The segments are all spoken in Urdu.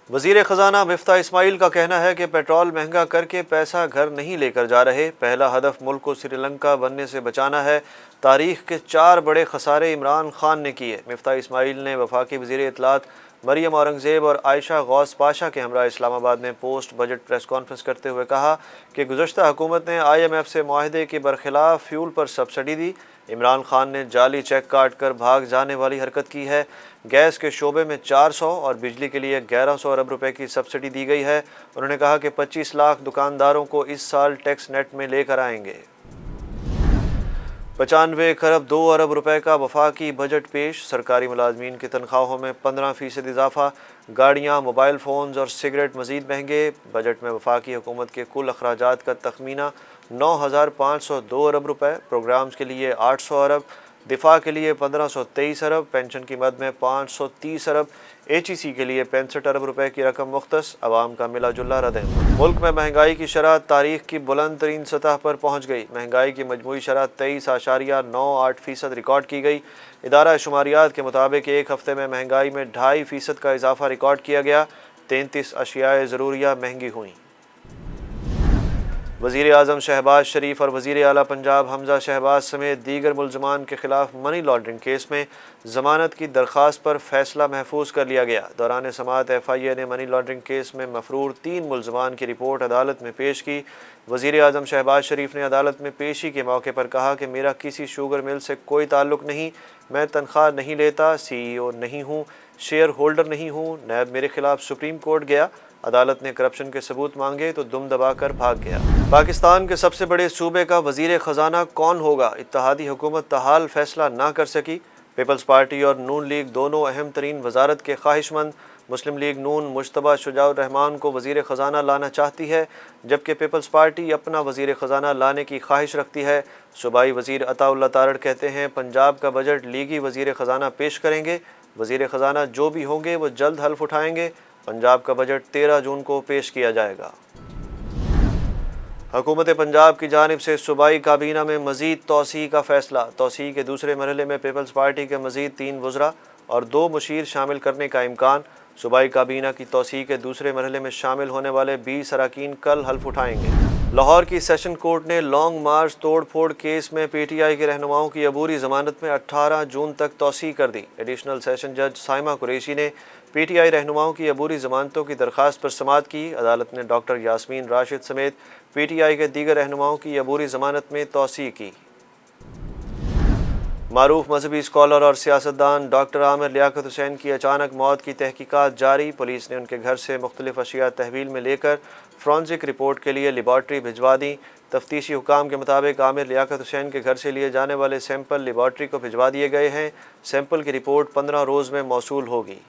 وزیر خزانہ مفتاح اسماعیل کا کہنا ہے کہ پیٹرول مہنگا کر کے پیسہ گھر نہیں لے کر جا رہے، پہلا ہدف ملک کو سری لنکا بننے سے بچانا ہے۔ تاریخ کے 4 بڑے خسارے عمران خان نے کیے۔ مفتاح اسماعیل نے وفاقی وزیر اطلاعات مریم اورنگزیب اور عائشہ غوث پاشا کے ہمراہ اسلام آباد میں پوسٹ بجٹ پریس کانفرنس کرتے ہوئے کہا کہ گزشتہ حکومت نے IMF سے معاہدے کے برخلاف فیول پر سبسڈی دی۔ عمران خان نے جعلی چیک کاٹ کر بھاگ جانے والی حرکت کی ہے۔ گیس کے شعبے میں 400 اور بجلی کے لیے 1100 ارب روپے کی سبسڈی دی گئی ہے۔ انہوں نے کہا کہ 25 لاکھ دکانداروں کو اس سال ٹیکس نیٹ میں لے کر آئیں گے۔ 95 خرب 2 ارب روپے کا وفاقی بجٹ پیش۔ سرکاری ملازمین کی تنخواہوں میں 15% اضافہ، گاڑیاں، موبائل فونز اور سگریٹ مزید مہنگے۔ بجٹ میں وفاقی حکومت کے کل اخراجات کا تخمینہ 9,502 ارب روپے، پروگرامز کے لیے 800 ارب، دفاع کے لیے 1523 ارب، پینشن کی مد میں 530 ارب، HEC کے لیے 65 ارب روپے کی رقم مختص۔ عوام کا ملا جلا ردعمل۔ ملک میں مہنگائی کی شرح تاریخ کی بلند ترین سطح پر پہنچ گئی۔ مہنگائی کی مجموعی شرح 23.98% ریکارڈ کی گئی۔ ادارہ شماریات کے مطابق ایک ہفتے میں مہنگائی میں 2.5% کا اضافہ ریکارڈ کیا گیا۔ 33 اشیاء ضروریہ مہنگی ہوئیں۔ وزیر اعظم شہباز شریف اور وزیر اعلیٰ پنجاب حمزہ شہباز سمیت دیگر ملزمان کے خلاف منی لانڈرنگ کیس میں ضمانت کی درخواست پر فیصلہ محفوظ کر لیا گیا۔ دوران سماعت FIA نے منی لانڈرنگ کیس میں مفرور 3 ملزمان کی رپورٹ عدالت میں پیش کی۔ وزیر اعظم شہباز شریف نے عدالت میں پیشی کے موقع پر کہا کہ میرا کسی شوگر مل سے کوئی تعلق نہیں، میں تنخواہ نہیں لیتا، CEO نہیں ہوں، شیئر ہولڈر نہیں ہوں۔ نیب میرے خلاف سپریم کورٹ گیا، عدالت نے کرپشن کے ثبوت مانگے تو دم دبا کر بھاگ گیا۔ پاکستان کے سب سے بڑے صوبے کا وزیر خزانہ کون ہوگا؟ اتحادی حکومت تاحال فیصلہ نہ کر سکی۔ پیپلز پارٹی اور نون لیگ دونوں اہم ترین وزارت کے خواہش مند۔ مسلم لیگ نون مجتبیٰ شجاع الرحمان کو وزیر خزانہ لانا چاہتی ہے، جبکہ پیپلز پارٹی اپنا وزیر خزانہ لانے کی خواہش رکھتی ہے۔ صوبائی وزیر عطا اللہ تارڑ کہتے ہیں پنجاب کا بجٹ لیگی وزیر خزانہ پیش کریں گے، وزیر خزانہ جو بھی ہوں گے وہ جلد حلف اٹھائیں گے۔ پنجاب کا بجٹ 13 جون کو پیش کیا جائے گا۔ حکومت پنجاب کی جانب سے صوبائی کابینہ میں مزید توسیع کا فیصلہ۔ توسیع کے دوسرے مرحلے میں پیپلز پارٹی کے مزید 3 وزراء اور 2 مشیر شامل کرنے کا امکان۔ صوبائی کابینہ کی توسیع کے دوسرے مرحلے میں شامل ہونے والے 20 اراکین کل حلف اٹھائیں گے۔ لاہور کی سیشن کورٹ نے لانگ مارچ توڑ پھوڑ کیس میں PTI کے رہنماؤں کی عبوری ضمانت میں 18 جون تک توسیع کر دی۔ ایڈیشنل سیشن جج سائمہ قریشی نے PTI رہنماؤں کی عبوری ضمانتوں کی درخواست پر سماعت کی۔ عدالت نے ڈاکٹر یاسمین راشد سمیت PTI کے دیگر رہنماؤں کی عبوری ضمانت میں توسیع کی۔ معروف مذہبی اسکالر اور سیاستدان ڈاکٹر عامر لیاقت حسین کی اچانک موت کی تحقیقات جاری۔ پولیس نے ان کے گھر سے مختلف اشیاء تحویل میں لے کر فورنزک رپورٹ کے لیے لیبارٹری بھجوا دیں۔ تفتیشی حکام کے مطابق عامر لیاقت حسین کے گھر سے لیے جانے والے سیمپل لیبارٹری کو بھجوا دیے گئے ہیں۔ سیمپل کی رپورٹ 15 روز میں موصول ہوگی۔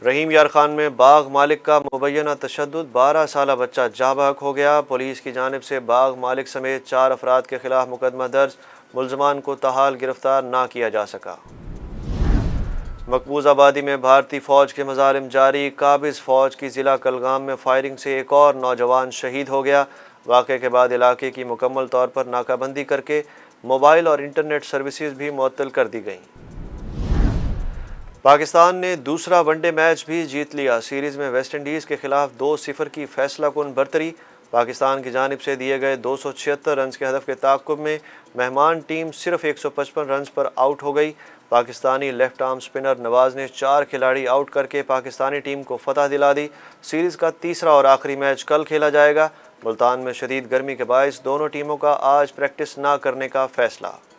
رحیم یار خان میں باغ مالک کا مبینہ تشدد، 12 سالہ بچہ جاں بحق ہو گیا۔ پولیس کی جانب سے باغ مالک سمیت 4 افراد کے خلاف مقدمہ درج، ملزمان کو تاحال گرفتار نہ کیا جا سکا۔ مقبوض آبادی میں بھارتی فوج کے مظالم جاری، قابض فوج کی ضلع کلگام میں فائرنگ سے ایک اور نوجوان شہید ہو گیا۔ واقعے کے بعد علاقے کی مکمل طور پر ناکہ بندی کر کے موبائل اور انٹرنیٹ سروسز بھی معطل کر دی گئیں۔ پاکستان نے دوسرا ون ڈے میچ بھی جیت لیا۔ سیریز میں ویسٹ انڈیز کے خلاف 2-0 کی فیصلہ کن برتری۔ پاکستان کی جانب سے دیے گئے 276 رنز کے ہدف کے تعاقب میں مہمان ٹیم صرف 155 رنز پر آؤٹ ہو گئی۔ پاکستانی لیفٹ آرم سپنر نواز نے 4 کھلاڑی آؤٹ کر کے پاکستانی ٹیم کو فتح دلا دی۔ سیریز کا تیسرا اور آخری میچ کل کھیلا جائے گا۔ ملتان میں شدید گرمی کے باعث دونوں ٹیموں کا آج پریکٹس نہ کرنے کا فیصلہ۔